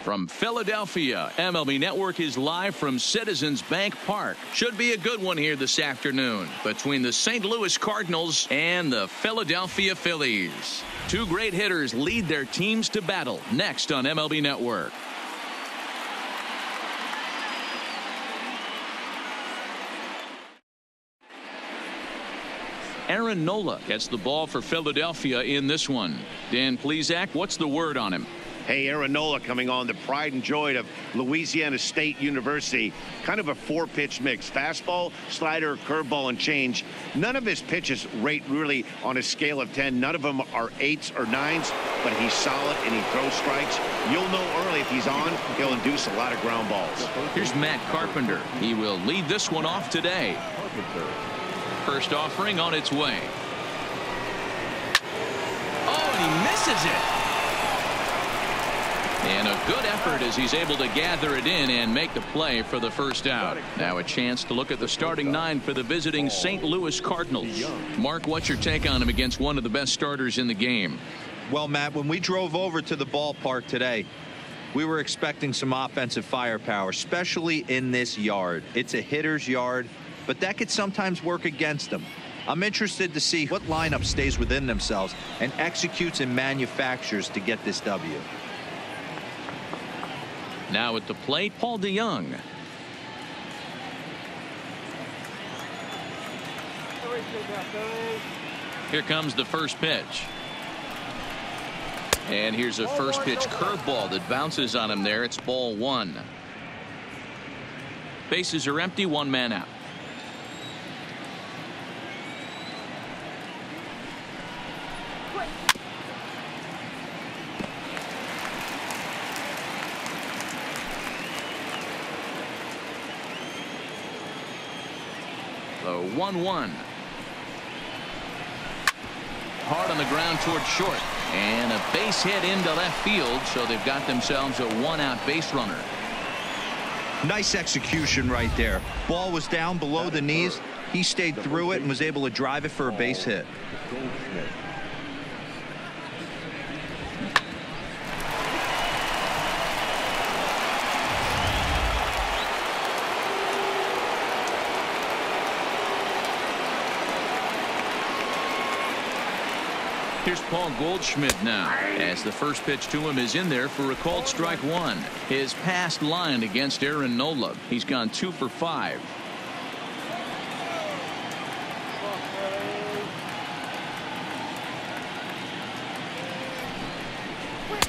From Philadelphia, MLB Network is live from Citizens Bank Park. Should be a good one here this afternoon between the St. Louis Cardinals and the Philadelphia Phillies. Two great hitters lead their teams to battle next on MLB Network. Aaron Nola gets the ball for Philadelphia in this one. Dan Plesac, what's the word on him? Hey, Aaron Nola coming on, the pride and joy of Louisiana State University. Kind of a four-pitch mix. Fastball, slider, curveball, and change. None of his pitches rate really on a scale of 10. None of them are 8s or 9s, but he's solid and he throws strikes. You'll know early if he's on, he'll induce a lot of ground balls. Here's Matt Carpenter. He will lead this one off today. First offering on its way. Oh, and he misses it. And a good effort as he's able to gather it in and make the play for the first out. Now a chance to look at the starting nine for the visiting St. Louis Cardinals. Mark, what's your take on him against one of the best starters in the game? Well, Matt, when we drove over to the ballpark today, we were expecting some offensive firepower, especially in this yard. It's a hitter's yard, but that could sometimes work against them. I'm interested to see what lineup stays within themselves and executes and manufactures to get this W. Now at the plate, Paul DeYoung. Here comes the first pitch. And here's a first pitch curveball that bounces on him there. It's ball one. Bases are empty, one man out. The 1-1. Hard on the ground toward short. And a base hit into left field, so they've got themselves a one-out base runner. Nice execution right there. Ball was down below the knees. He stayed through it and was able to drive it for a base hit. Goldschmidt. Here's Paul Goldschmidt now, as the first pitch to him is in there for a called strike one. His past line against Aaron Nola. He's gone 2 for 5.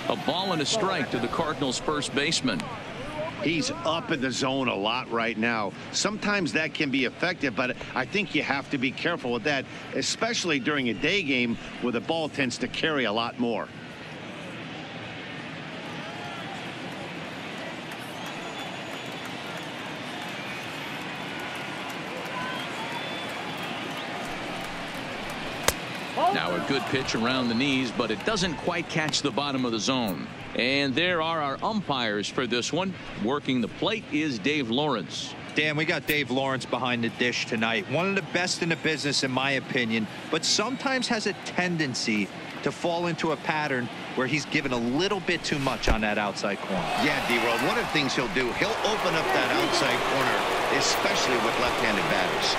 A ball and a strike to the Cardinals first baseman. He's up in the zone a lot right now. Sometimes that can be effective, but I think you have to be careful with that, especially during a day game where the ball tends to carry a lot more. Now a good pitch around the knees, but it doesn't quite catch the bottom of the zone. And there are our umpires for this one. Working the plate is Dave Lawrence. Dan, we got Dave Lawrence behind the dish tonight. One of the best in the business, in my opinion, but sometimes has a tendency to fall into a pattern where he's given a little bit too much on that outside corner. Yeah, D-Roll, one of the things he'll do, he'll open up that outside corner, especially with left-handed batters.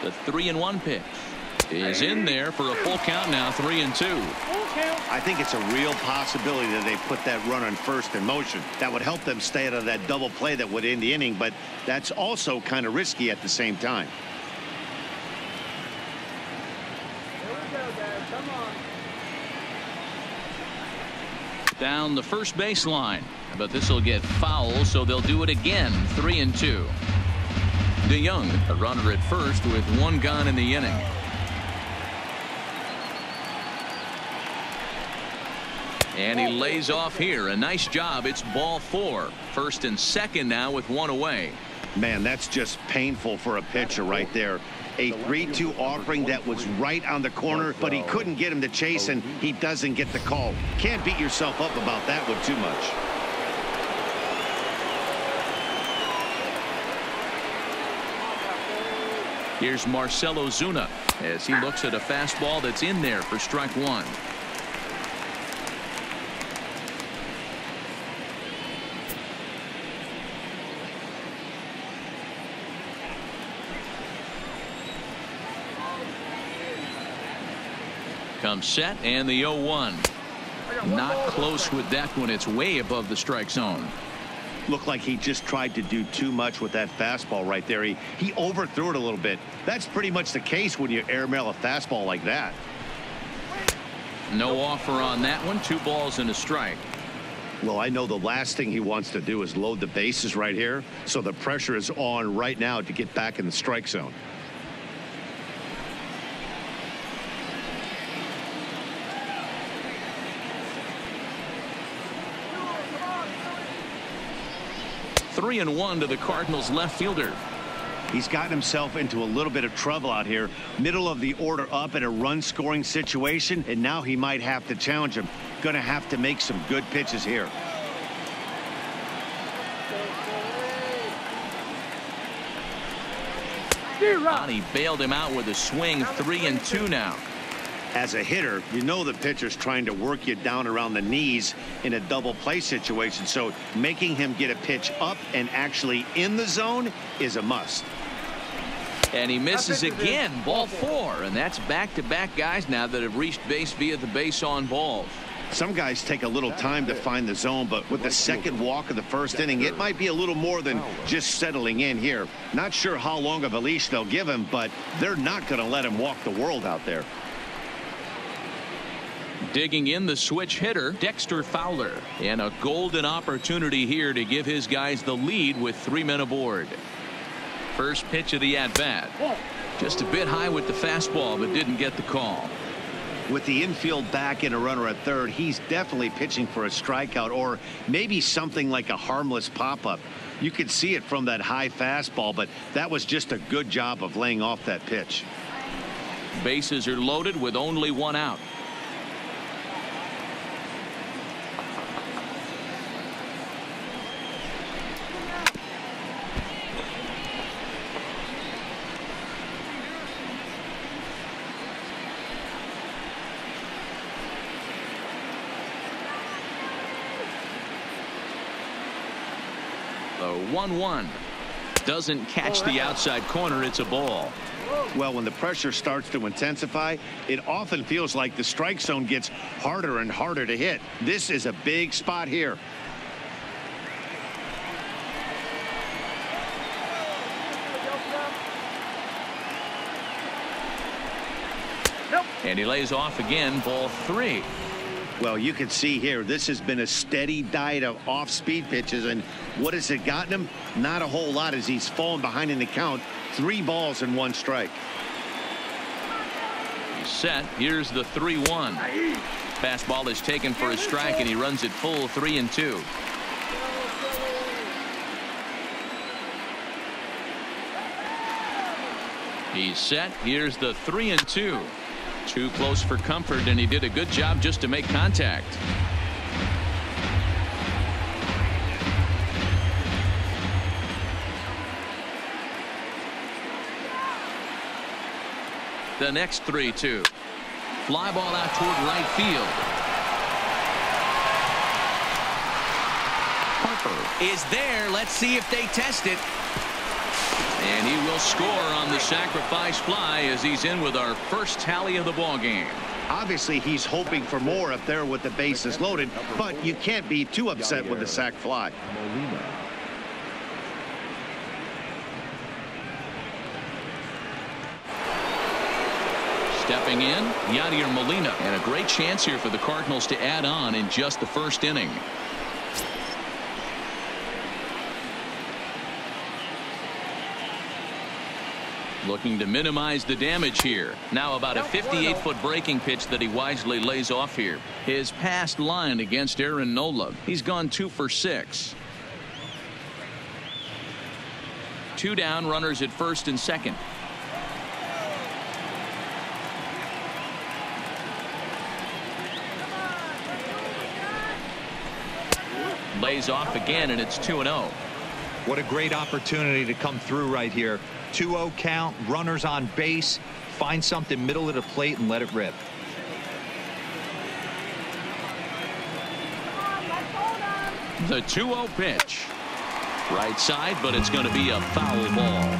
The 3-1 pitch is in there for a full count now, 3-2. I think it's a real possibility that they put that run on first in motion. That would help them stay out of that double play that would end the inning, but that's also kind of risky at the same time. Here we go, guys. Come on. Down the first baseline, but this will get foul, so they'll do it again. 3-2. DeYoung, a runner at first with one gone in the inning. And he lays off here. A nice job. It's ball 4. First and second now with one away. Man, that's just painful for a pitcher right there. A 3-2 offering that was right on the corner, but he couldn't get him to chase, and he doesn't get the call. Can't beat yourself up about that one too much. Here's Marcell Ozuna as he looks at a fastball that's in there for strike one. Comes set and the 0-1. Not close with that one. It's way above the strike zone. Looked like he just tried to do too much with that fastball right there. He overthrew it a little bit. That's pretty much the case when you airmail a fastball like that. No offer on that one. 2 balls and a strike. Well, I know the last thing he wants to do is load the bases right here. So the pressure is on right now to get back in the strike zone. Three and 1 to the Cardinals left fielder. He's gotten himself into a little bit of trouble out here. Middle of the order up in a run scoring situation, and now he might have to challenge him. Going to have to make some good pitches here. He bailed him out with a swing. 3 and 2 now. As a hitter, you know the pitcher's trying to work you down around the knees in a double play situation, so making him get a pitch up and actually in the zone is a must. And he misses again. Ball 4, and that's back-to-back guys now that have reached base via the base on balls. Some guys take a little time to find the zone, but with the second walk of the first inning, it might be a little more than just settling in here. Not sure how long of a leash they'll give him, but they're not going to let him walk the world out there. Digging in the switch hitter, Dexter Fowler, and a golden opportunity here to give his guys the lead with 3 men aboard. First pitch of the at-bat. Just a bit high with the fastball, but didn't get the call. With the infield back and a runner at third, he's definitely pitching for a strikeout or maybe something like a harmless pop-up. You could see it from that high fastball, but that was just a good job of laying off that pitch. Bases are loaded with only 1 out. The 1-1 doesn't catch the outside corner. It's a ball. Well, when the pressure starts to intensify, it often feels like the strike zone gets harder and harder to hit. This is a big spot here. And he lays off again. Ball 3. Well, you can see here, this has been a steady diet of off-speed pitches, and what has it gotten him? Not a whole lot as he's fallen behind in the count. 3 balls and 1 strike. He's set. Here's the 3-1. Fastball is taken for a strike, and he runs it full 3 and 2. He's set. Here's the 3 and 2. Too close for comfort, and he did a good job just to make contact. The next 3-2. Fly ball out toward right field. Harper is there. Let's see if they test it. And he will score on the sacrifice fly as he's in with our first tally of the ball game. Obviously, he's hoping for more up there with the bases loaded, but you can't be too upset with the sac fly. Stepping in, Yadier Molina, and a great chance here for the Cardinals to add on in just the first inning. Looking to minimize the damage here. Now about a 58-foot breaking pitch that he wisely lays off here. His past line against Aaron Nola. He's gone 2 for 6. 2 down, runners at first and second. Lays off again, and it's 2-0. What a great opportunity to come through right here. 2-0 count, runners on base. Find something middle of the plate and let it rip. The 2-0 pitch. Right side, but it's going to be a foul ball.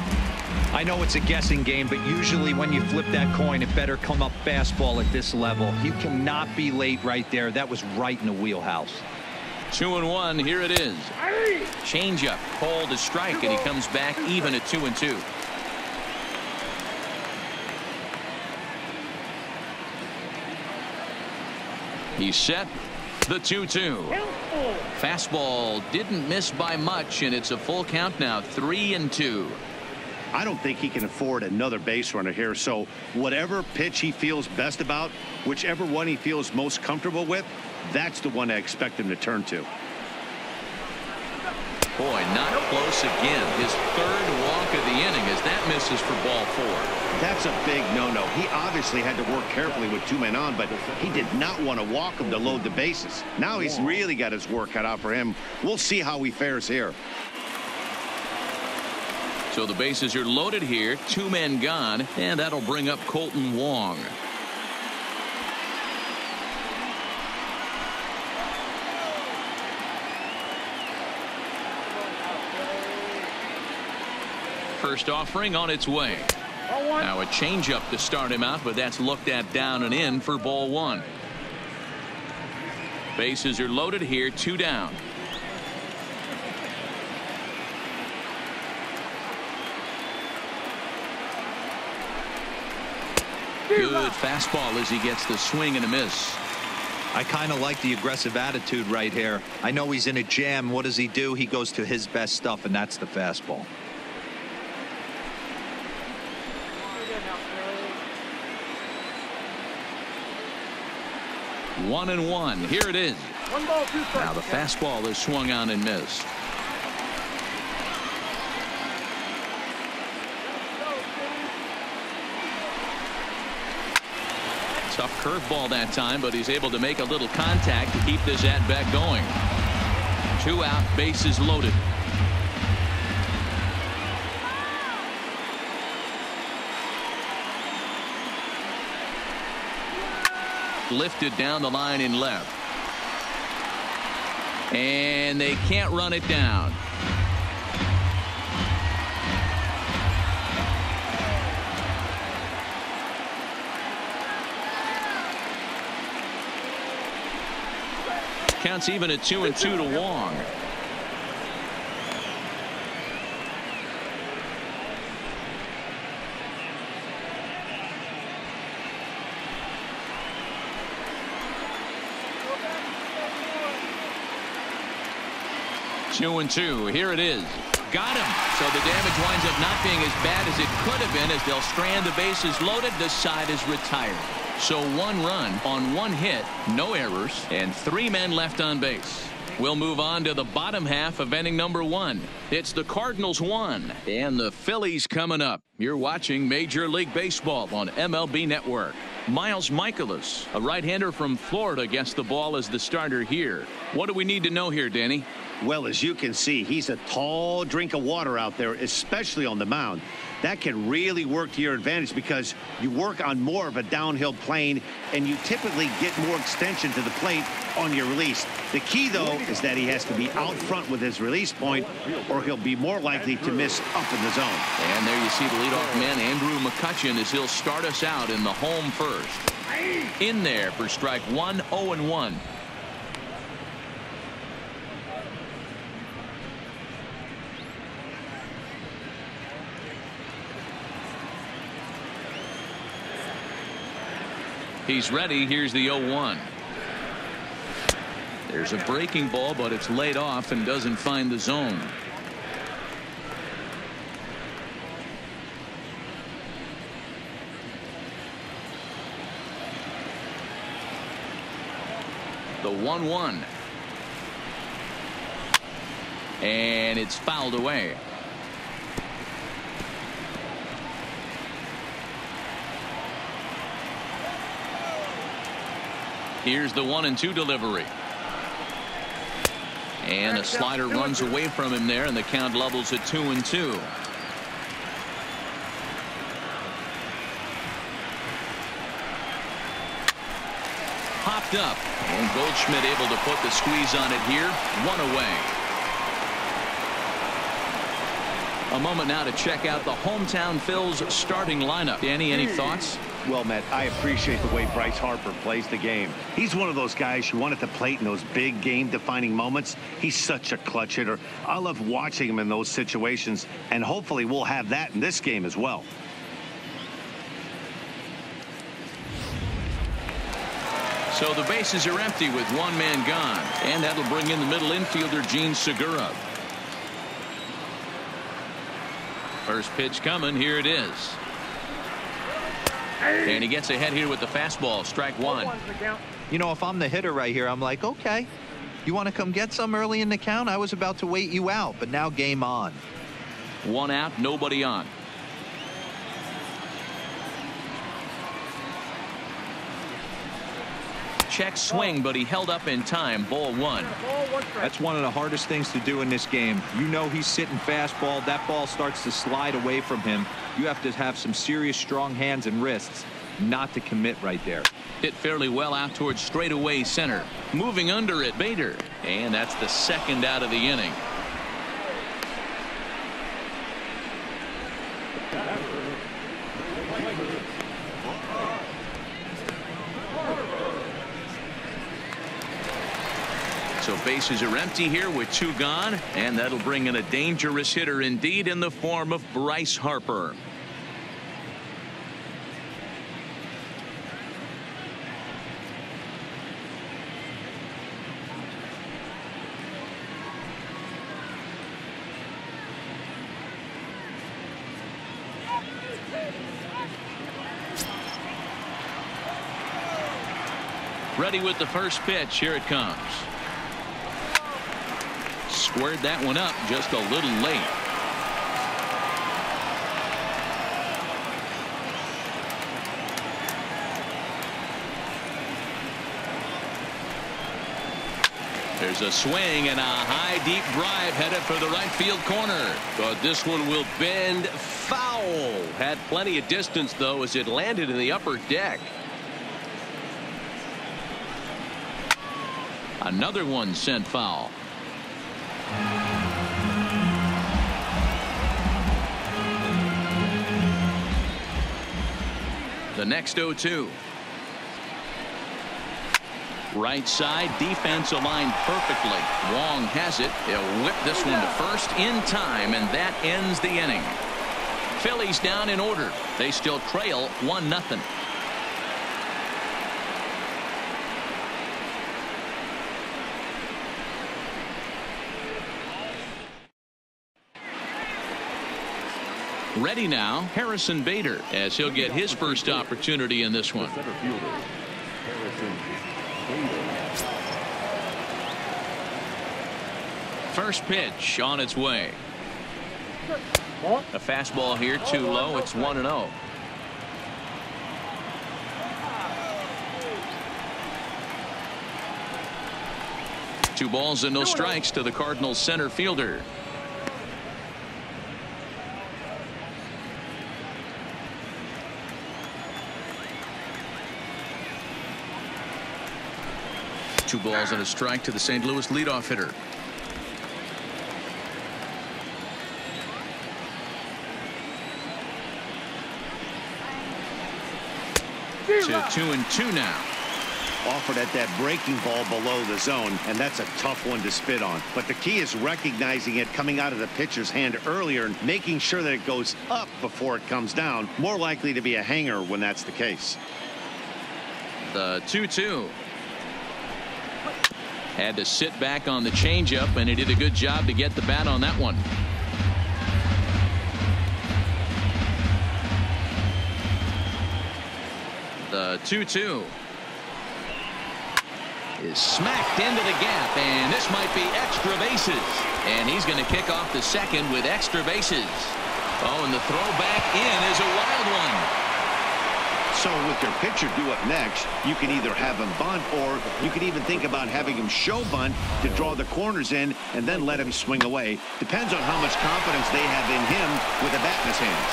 I know it's a guessing game, but usually when you flip that coin, it better come up fastball at this level. You cannot be late right there. That was right in the wheelhouse. 2-1. Here it is. Changeup called a strike, and he comes back even at 2-2. He's set. The 2-2. Fastball didn't miss by much, and it's a full count now. 3-2. I don't think he can afford another base runner here, so whatever pitch he feels best about, whichever one he feels most comfortable with, that's the one I expect him to turn to. Boy, not close again. His third walk of the inning as that misses for ball 4. That's a big no-no. He obviously had to work carefully with 2 men on, but he did not want to walk him to load the bases. Now he's really got his work cut out for him. We'll see how he fares here. So the bases are loaded here. 2 men gone, and that'll bring up Colton Wong. First offering on its way. Now a changeup to start him out, but that's looked at down and in for ball 1. Bases are loaded here. 2 down. Good fastball as he gets the swing and a miss. I kind of like the aggressive attitude right here. I know he's in a jam. What does he do? He goes to his best stuff, and that's the fastball. One and one. Here it is. Now the fastball is swung on and missed. Tough curveball that time, but he's able to make a little contact to keep this at-bat going. 2 out, bases loaded. Lifted down the line in left. And they can't run it down. Counts even at 2-2 to Wong. Two and two. Here it is. Got him. So the damage winds up not being as bad as it could have been as they'll strand the bases loaded. This side is retired. So 1 run on 1 hit, no errors, and 3 men left on base. We'll move on to the bottom half of inning number 1. It's the Cardinals 1 and the Phillies coming up. You're watching Major League Baseball on MLB Network. Miles Michaelis, a right-hander from Florida, gets the ball as the starter here. What do we need to know here, Danny? Well, as you can see, he's a tall drink of water out there, especially on the mound. That can really work to your advantage because you work on more of a downhill plane and you typically get more extension to the plate on your release. The key, though, is that he has to be out front with his release point or he'll be more likely to miss up in the zone. And there you see the leadoff man, Andrew McCutchen, as he'll start us out in the home first. In there for strike 1, 0-1. He's ready. Here's the 0-1. There's a breaking ball, but it's laid off and doesn't find the zone. The 1-1. And it's fouled away. Here's the 1-2 delivery. And a slider runs away from him there, and the count levels at 2-2. Popped up, and Goldschmidt able to put the squeeze on it here. 1 away. A moment now to check out the hometown Phil's starting lineup. Danny, any thoughts? Well, Matt, I appreciate the way Bryce Harper plays the game. He's one of those guys you want at the plate in those big game-defining moments. He's such a clutch hitter. I love watching him in those situations, and hopefully we'll have that in this game as well. So the bases are empty with 1 man gone, and that'll bring in the middle infielder Gene Segura. First pitch coming. Here it is. And he gets ahead here with the fastball. Strike 1. You know, if I'm the hitter right here, I'm like, okay, you want to come get some early in the count? I was about to wait you out, but now game on. 1 out, nobody on. Check swing, but he held up in time. Ball 1. That's one of the hardest things to do in this game. You know he's sitting fastball. That ball starts to slide away from him. You have to have some serious strong hands and wrists not to commit right there. Hit fairly well out towards straightaway center. Moving under it, Bader. And that's the 2nd out of the inning. So bases are empty here with 2 gone, and that'll bring in a dangerous hitter indeed in the form of Bryce Harper. Ready with the first pitch. Here it comes. Squared that one up just a little late. There's a swing and a high deep drive headed for the right field corner. But this one will bend foul. Had plenty of distance though as it landed in the upper deck. Another one sent foul. The next 0-2. Right side, defense aligned perfectly. Wong has it. They'll whip this one to first in time, and that ends the inning. Phillies down in order. They still trail 1-0. Ready now, Harrison Bader, as he'll get his first opportunity in this one. First pitch on its way. A fastball here, too low. It's 1-0. Two balls and no strikes to the Cardinals center fielder. Two balls and a strike to the St. Louis leadoff hitter. To 2-2 now. Offered at that breaking ball below the zone, and that's a tough one to spit on. But the key is recognizing it coming out of the pitcher's hand earlier and making sure that it goes up before it comes down. More likely to be a hanger when that's the case. The 2-2. Had to sit back on the changeup, and he did a good job to get the bat on that one. The 2-2 is smacked into the gap, and this might be extra bases. And he's going to kick off the second with extra bases. Oh, and the throw back in is a wild one. So with your pitcher due up next, you can either have him bunt, or you can even think about having him show bunt to draw the corners in and then let him swing away. Depends on how much confidence they have in him with a bat in his hands.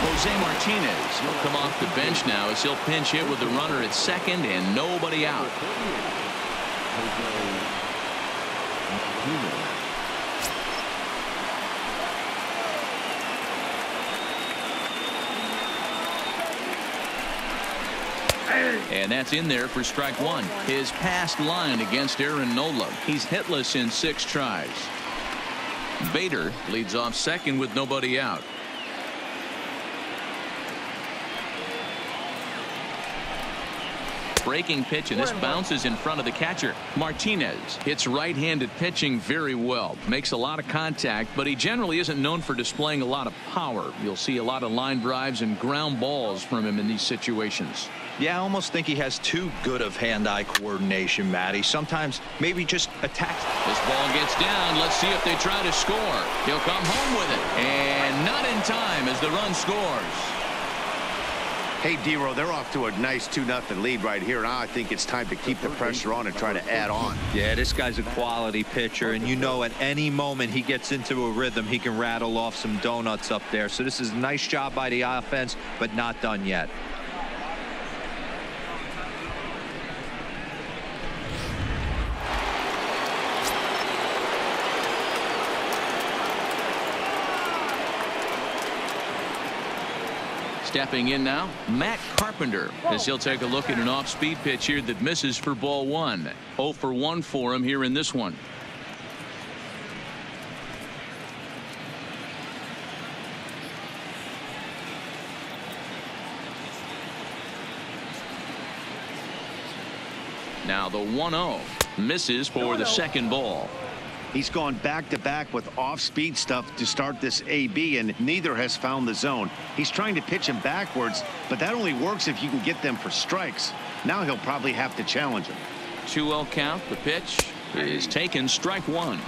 Jose Martinez, he'll come off the bench now as he'll pinch hit with the runner at second and nobody out. And that's in there for strike one. His past line against Aaron Nola. He's hitless in 6 tries. Bader leads off second with nobody out. Breaking pitch, and this bounces in front of the catcher. Martinez hits right-handed pitching very well. Makes a lot of contact, but he generally isn't known for displaying a lot of power. You'll see a lot of line drives and ground balls from him in these situations. Yeah, I almost think he has too good of hand-eye coordination, Matty. Sometimes maybe just attacks. This ball gets down. Let's see if they try to score. He'll come home with it, and not in time as the run scores. Hey, D-Row, they're off to a nice 2-0 lead right here. Now I think it's time to keep the pressure on and try to add on. Yeah, this guy's a quality pitcher, and you know at any moment he gets into a rhythm, he can rattle off some donuts up there. So this is a nice job by the offense, but not done yet. Stepping in now, Matt Carpenter, as he'll take a look at an off-speed pitch here that misses for ball 1. 0 for 1 for him here in this one. Now the 1-0 misses for the second ball. He's gone back-to-back with off-speed stuff to start this AB, and neither has found the zone. He's trying to pitch him backwards, but that only works if you can get them for strikes. Now he'll probably have to challenge him. 2-0 count. The pitch is taken, strike 1.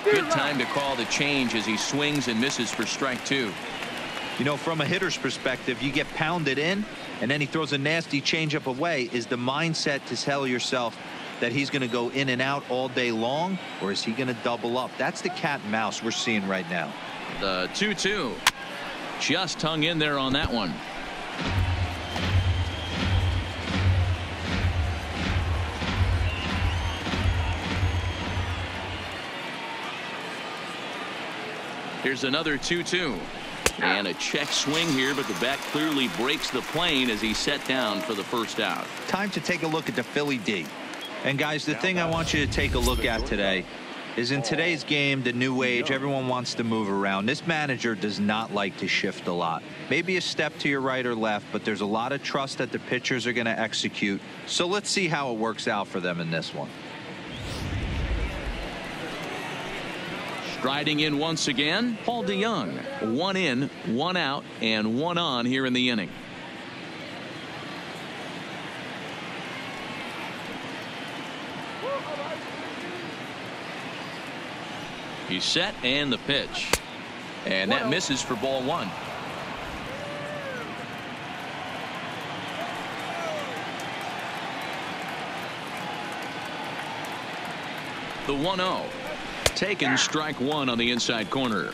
Good time to call the change as he swings and misses for strike 2. You know, from a hitter's perspective, you get pounded in and then he throws a nasty changeup away. Is the mindset to tell yourself that he's going to go in and out all day long, or is he going to double up? That's the cat and mouse we're seeing right now. The 2-2 just hung in there on that one. Here's another 2-2. And a check swing here, but the bat clearly breaks the plane as he's set down for the first out. Time to take a look at the Philly D. And guys, the thing I want you to take a look at today is in today's game, the new age, everyone wants to move around. This manager does not like to shift a lot. Maybe a step to your right or left, but there's a lot of trust that the pitchers are going to execute. So let's see how it works out for them in this one. Striding in once again, Paul DeYoung. 1 in, 1 out, and 1 on here in the inning. He's set, and the pitch. And that misses for ball 1. The 1-0. Taken, strike 1 on the inside corner.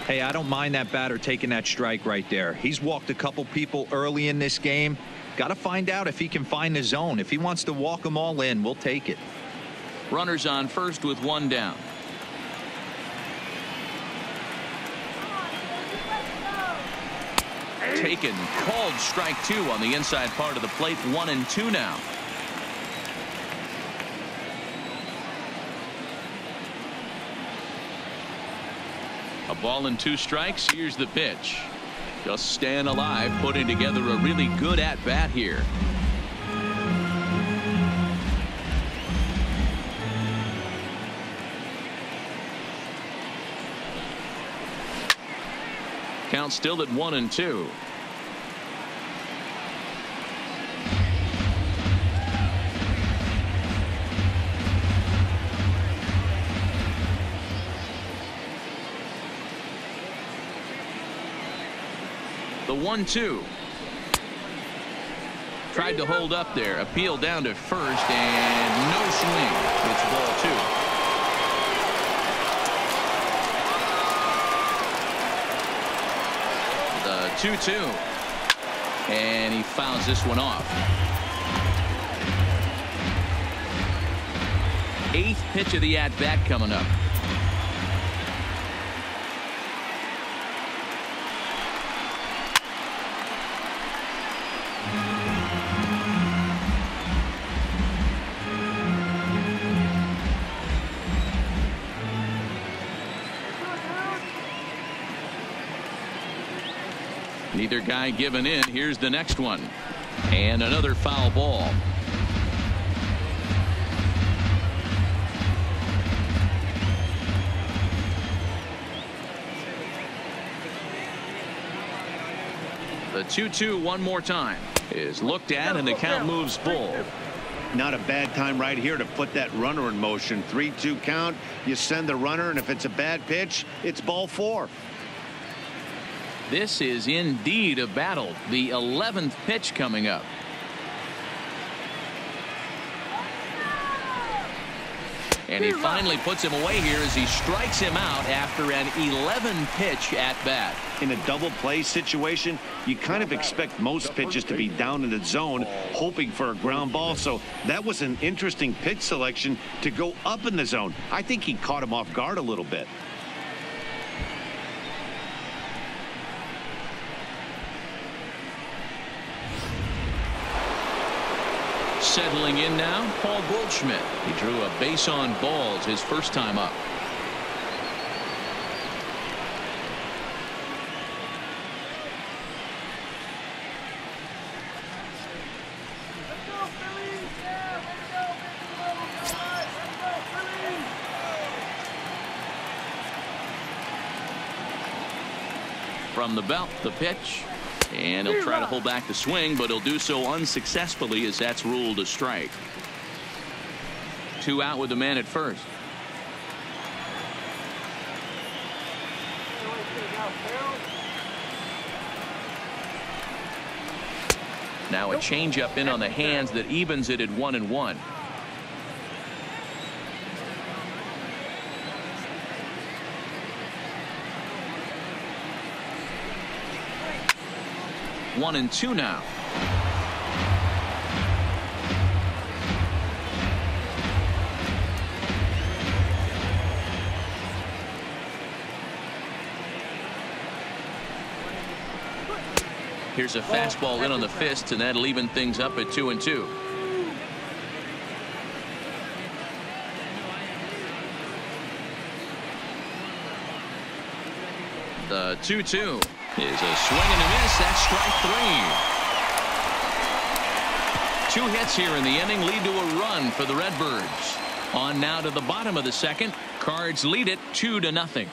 Hey, I don't mind that batter taking that strike right there. He's walked a couple people early in this game. Got to find out if he can find the zone. If he wants to walk them all in, we'll take it. Runners on first with 1 down. Taken, called strike 2 on the inside part of the plate. 1-2 now. A ball and 2 strikes. Here's the pitch. Just staying alive, putting together a really good at-bat here. Count still at 1-2. The 1-2. Tried to hold up there. Appeal down to first, and no swing. It's ball 2. The 2-2. And he fouls this one off. 8th pitch of the at-bat coming up. Neither guy giving in. Here's the next one. And another foul ball. The 2-2 one more time is looked at, and the count moves full. Not a bad time right here to put that runner in motion. 3-2 count. You send the runner, and if it's a bad pitch, it's ball 4. This is indeed a battle. The 11th pitch coming up. And he finally puts him away here as he strikes him out after an 11-pitch at bat. In a double play situation, you kind of expect most pitches to be down in the zone, hoping for a ground ball. So that was an interesting pitch selection to go up in the zone. I think he caught him off guard a little bit. Settling in now, Paul Goldschmidt. He drew a base on balls his first time up. From the belt, the pitch. And he'll try to hold back the swing, but he'll do so unsuccessfully as that's ruled a strike. 2 out with the man at first. Now a changeup in on the hands that evens it at 1-1. One and two now. Here's a fastball in on the fist, and that'll even things up at 2-2. The 2-2 is a swing and a miss. That's strike 3. 2 hits here in the inning lead to a run for the Redbirds. On now to the bottom of the second. Cards lead it 2-0.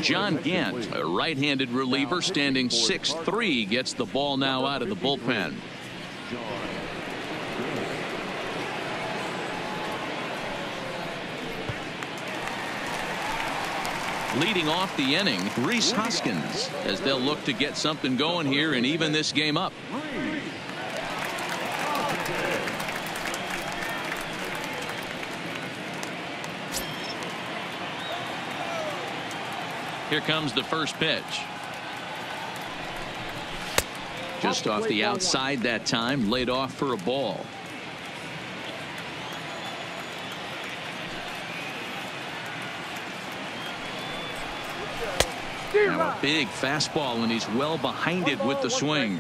John Gant, a right-handed reliever, standing 6'3", gets the ball now out of the bullpen. Leading off the inning, Rhys Hoskins, as they'll look to get something going here and even this game up. Here comes the first pitch. Just off the outside that time, laid off for a ball. Now a big fastball, and he's well behind it with the swing.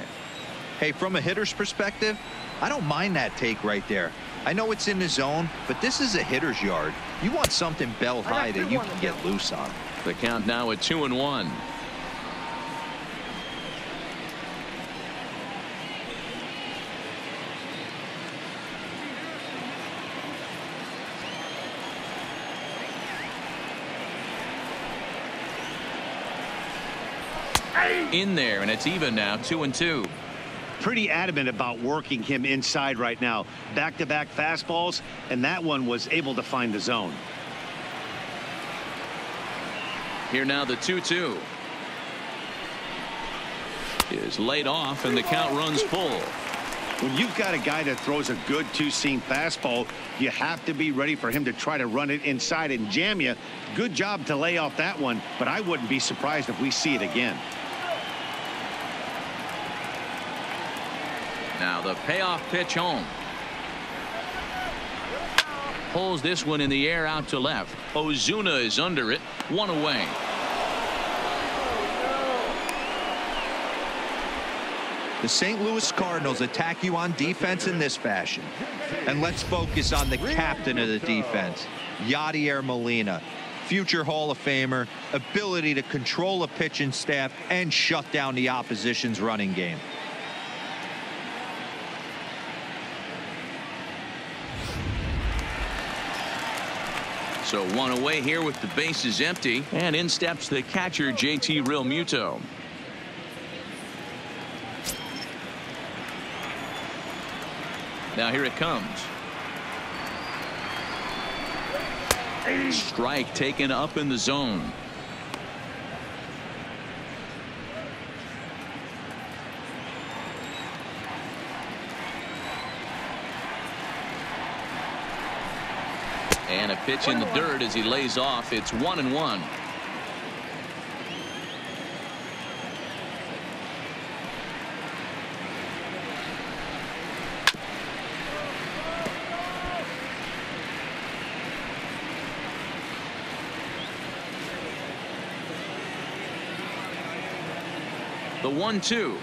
Hey, from a hitter's perspective, I don't mind that take right there. I know it's in the zone, but this is a hitter's yard. You want something bell high that you can get loose on. The count now at 2-1. In there, and it's even now, 2-2. Pretty adamant about working him inside right now. Back-to-back fastballs, and that one was able to find the zone. Here now the 2-2 is laid off and the count runs full. When you've got a guy that throws a good two-seam fastball, you have to be ready for him to try to run it inside and jam you. Good job to lay off that one, but I wouldn't be surprised if we see it again. Now the payoff pitch home. Pulls this one in the air out to left. Ozuna is under it. One away. The St. Louis Cardinals attack you on defense in this fashion. And let's focus on the captain of the defense, Yadier Molina. Future Hall of Famer, ability to control a pitching staff and shut down the opposition's running game. So one away here with the bases empty, and in steps the catcher JT Realmuto. Now here it comes. Strike taken up in the zone. And a pitch in the dirt as he lays off. It's 1-1. The 1-2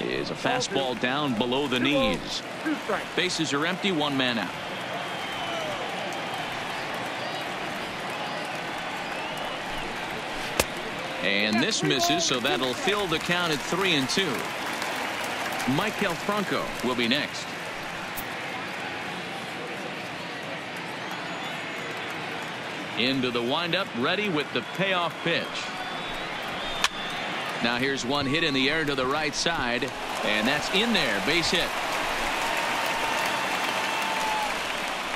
is a fastball down below the knees. Bases are empty, one man out. And this misses, so that'll fill the count at 3-2. Maikel Franco will be next. Into the windup, ready with the payoff pitch. Now here's one hit in the air to the right side, and that's in there. Base hit.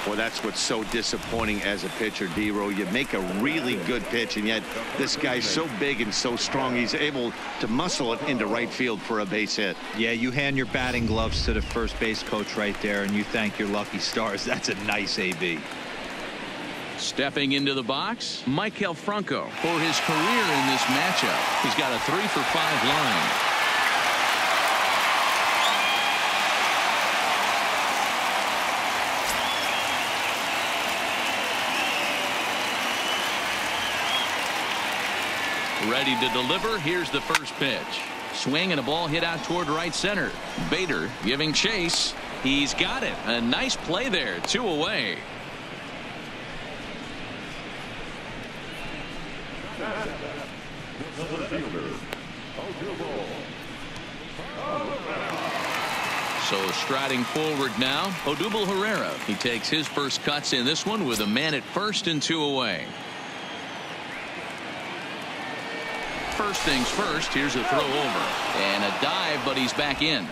Well, that's what's so disappointing as a pitcher, D-Row. You make a really good pitch, and yet this guy's so big and so strong, he's able to muscle it into right field for a base hit. Yeah, you hand your batting gloves to the first base coach right there, and you thank your lucky stars. That's a nice AB. Stepping into the box, Maikel Franco for his career in this matchup. He's got a 3-for-5 line. Ready to deliver. Here's the first pitch. Swing and a ball hit out toward right center. Bader giving chase. He's got it. A nice play there. 2 away. So striding forward now, Odubel Herrera. He takes his first cuts in this one with a man at first and 2 away. First things first, here's a throw over. And a dive, but he's back in.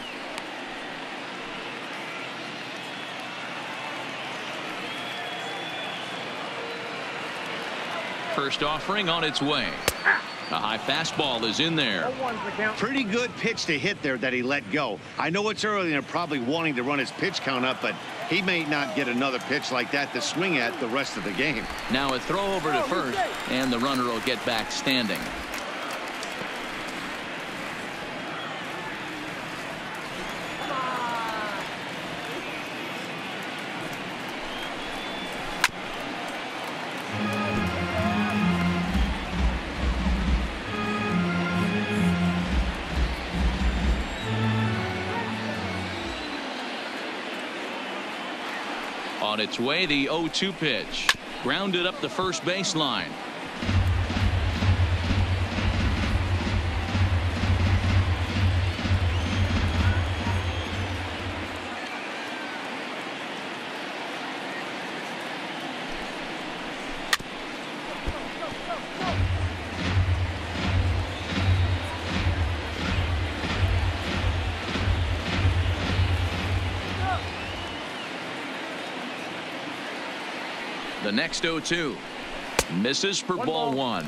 First offering on its way. A high fastball is in there. Pretty good pitch to hit there that he let go. I know it's early and they're probably wanting to run his pitch count up, but he may not get another pitch like that to swing at the rest of the game. Now a throw over to first, and the runner will get back standing. On its way, the 0-2 pitch. Grounded up the first baseline. The next 0-2. Misses for ball one.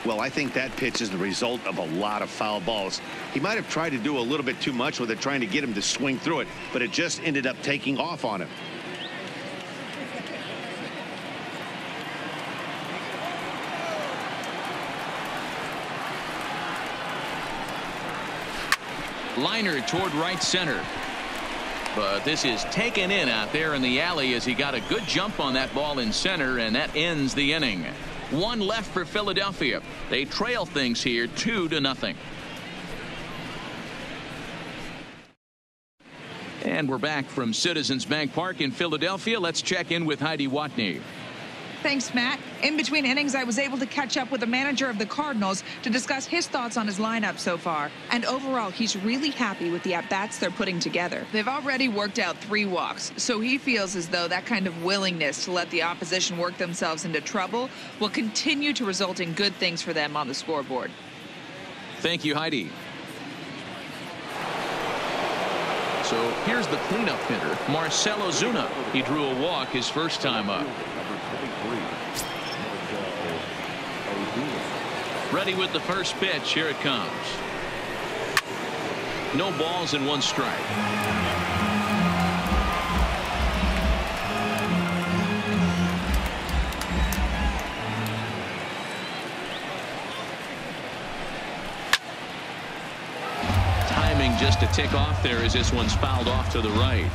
Well, I think that pitch is the result of a lot of foul balls. He might have tried to do a little bit too much with it, trying to get him to swing through it, but it just ended up taking off on him. Liner toward right center. But this is taken in out there in the alley as he got a good jump on that ball in center, and that ends the inning. One left for Philadelphia. They trail things here 2-0. And we're back from Citizens Bank Park in Philadelphia. Let's check in with Heidi Watney. Thanks, Matt. In between innings, I was able to catch up with the manager of the Cardinals to discuss his thoughts on his lineup so far. And overall, he's really happy with the at-bats they're putting together. They've already worked out 3 walks, so he feels as though that kind of willingness to let the opposition work themselves into trouble will continue to result in good things for them on the scoreboard. Thank you, Heidi. So here's the cleanup hitter, Marcell Ozuna. He drew a walk his first time up. Ready with the first pitch. Here it comes. No balls and 1 strike. Timing just to tick off there as this one's fouled off to the right.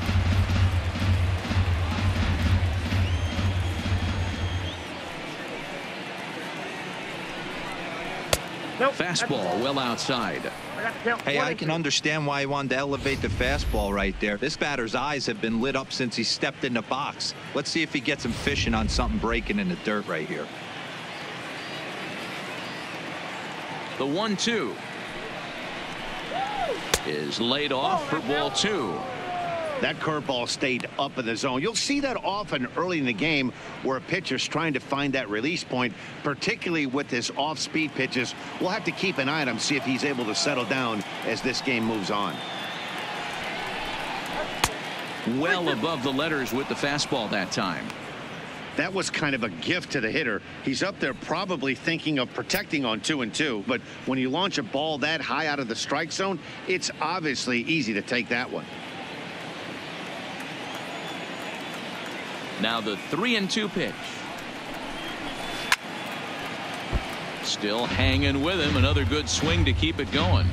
Fastball well outside. Hey, I can understand why he wanted to elevate the fastball right there. This batter's eyes have been lit up since he stepped in the box. Let's see if he gets him fishing on something breaking in the dirt right here. The 1-2 is laid off for ball 2. That curveball stayed up in the zone. You'll see that often early in the game where a pitcher's trying to find that release point, particularly with his off-speed pitches. We'll have to keep an eye on him, see if he's able to settle down as this game moves on. Well above the letters with the fastball that time. That was kind of a gift to the hitter. He's up there probably thinking of protecting on 2-2, but when you launch a ball that high out of the strike zone, it's obviously easy to take that one. Now the 3-2 pitch. Still hanging with him. Another good swing to keep it going.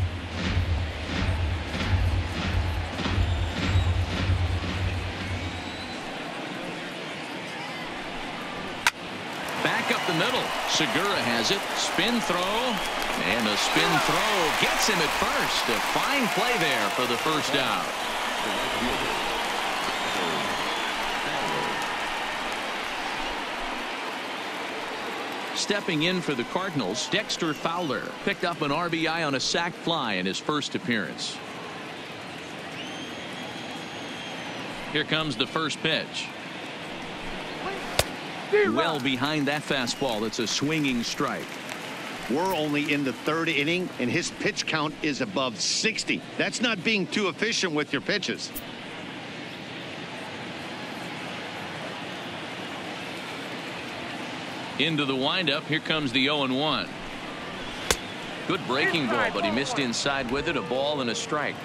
Back up the middle. Segura has it. Spin throw. And a spin throw gets him at first. A fine play there for the first out. Stepping in for the Cardinals, Dexter Fowler picked up an RBI on a sac fly in his first appearance. Here comes the first pitch. Well behind that fastball. It's a swinging strike. We're only in the 3rd inning, and his pitch count is above 60. That's not being too efficient with your pitches. Into the windup. Here comes the 0-1. Good breaking ball, but he missed inside with it. A ball and a strike.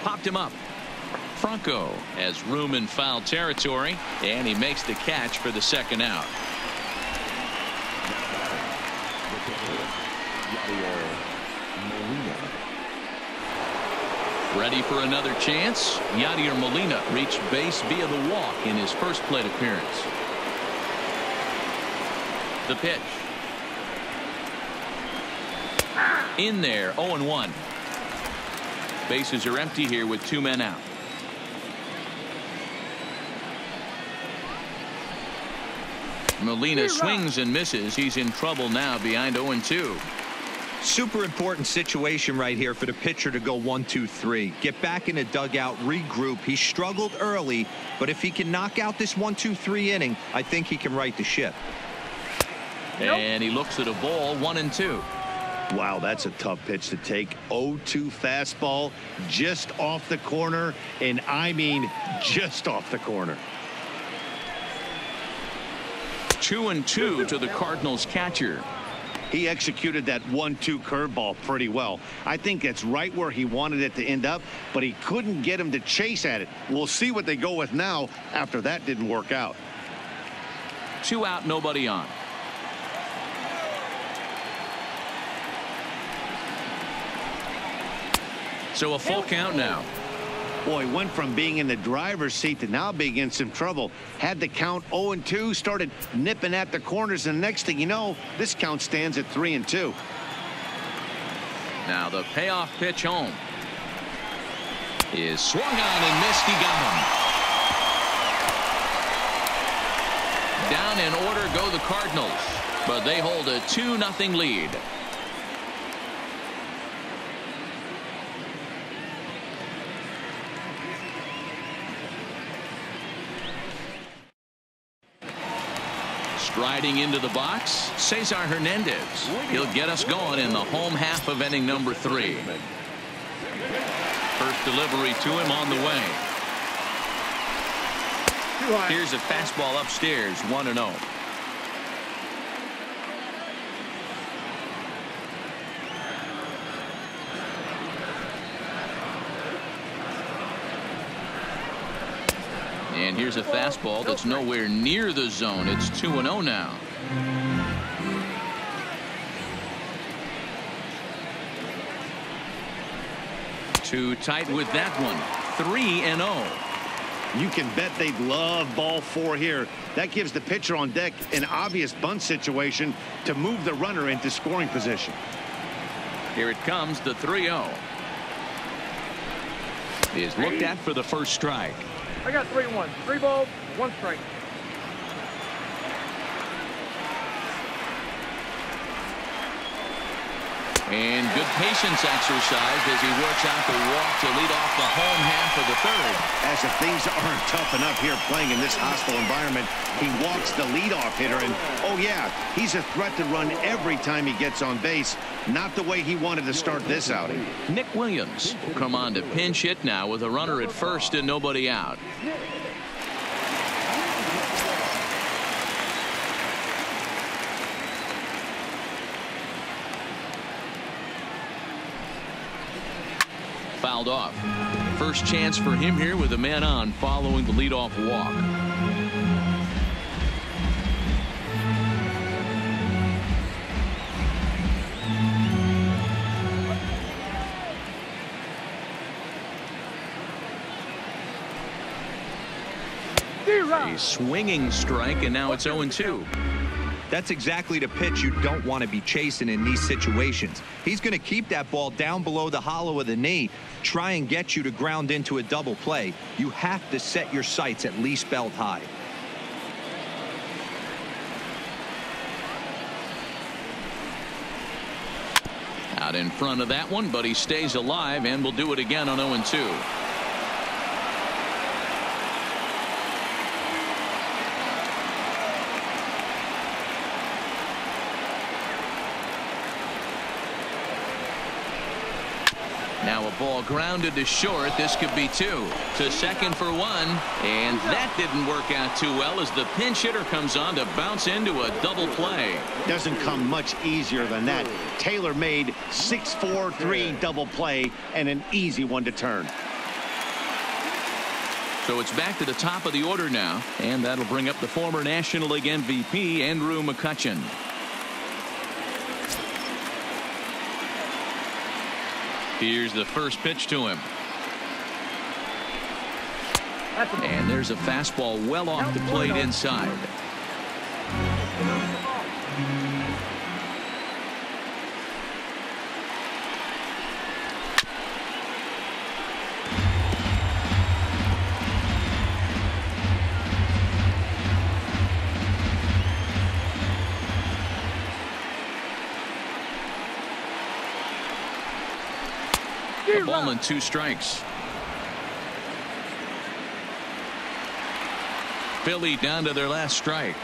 Popped him up. Franco has room in foul territory, and he makes the catch for the second out. Ready for another chance. Yadier Molina reached base via the walk in his first plate appearance. The pitch. In there. 0-1. Bases are empty here with 2 men out. Molina swings and misses. He's in trouble now behind 0-2. Super important situation right here for the pitcher to go 1-2-3. Get back in the dugout, regroup. He struggled early, but if he can knock out this 1-2-3 inning, I think he can right the ship. And he looks at a ball. 1-2. Wow, that's a tough pitch to take. 0-2 fastball just off the corner, and I mean just off the corner. 2-2 to the Cardinals catcher. He executed that 1-2 curveball pretty well. I think that's right where he wanted it to end up, but he couldn't get him to chase at it. We'll see what they go with now after that didn't work out. 2 out, nobody on. So a full count now. Boy, went from being in the driver's seat to now being in some trouble. Had the count 0-2, started nipping at the corners, and the next thing you know, this count stands at 3-2. Now the payoff pitch home is swung on and missed. He got him. Down in order go the Cardinals, but they hold a 2-0 lead. Striding into the box, Cesar Hernandez. He'll get us going in the home half of inning number 3. First delivery to him on the way. Here's a fastball upstairs, 1-0. And here's a fastball that's nowhere near the zone. It's 2-0 now. Too tight with that one. 3-0. You can bet they'd love ball 4 here. That gives the pitcher on deck an obvious bunt situation to move the runner into scoring position. Here it comes, the 3-0. Is looked at for the first strike. I got 3-1. 3 balls, 1 strike. And good patience exercise as he works out the walk to lead off the home half of the 3rd. As if things aren't tough enough here playing in this hostile environment, he walks the leadoff hitter, and oh yeah, he's a threat to run every time he gets on base. Not the way he wanted to start this outing. Nick Williams will come on to pinch hit now with a runner at first and nobody out. Fouled off. First chance for him here with a man on following the leadoff walk. A swinging strike, and now it's 0-2. That's exactly the pitch you don't want to be chasing in these situations. He's going to keep that ball down below the hollow of the knee, try and get you to ground into a double play. You have to set your sights at least belt high. Out in front of that one, but he stays alive and will do it again on 0-2. Now a ball grounded to short. This could be 2. To second for 1. And that didn't work out too well as the pinch hitter comes on to bounce into a double play. Doesn't come much easier than that. Taylor made 6-4-3 double play and an easy one to turn. So it's back to the top of the order now, and that'll bring up the former National League MVP Andrew McCutchen. Here's the first pitch to him. And there's a fastball well off the plate inside. A ball and 2 strikes. Philly down to their last strike.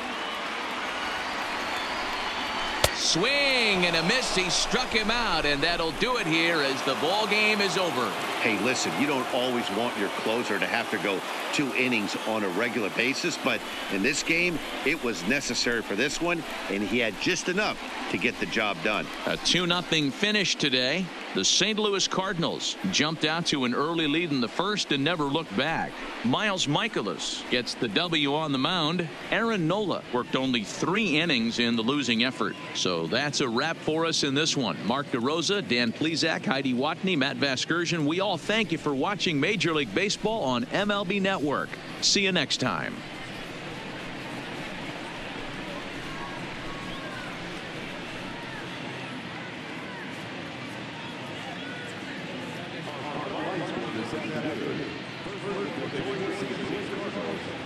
swing and a miss. He struck him out, and that'll do it here as the ball game is over. Hey, listen, you don't always want your closer to have to go 2 innings on a regular basis, but in this game, it was necessary for this one, and he had just enough to get the job done. A 2-0 finish today. The St. Louis Cardinals jumped out to an early lead in the first and never looked back. Miles Michaelis gets the W on the mound. Aaron Nola worked only 3 innings in the losing effort. So that's a wrap for us in this one. Mark DeRosa, Dan Plesac, Heidi Watney, Matt Vasgersian. We all thank you for watching Major League Baseball on MLB Network. See you next time.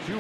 Two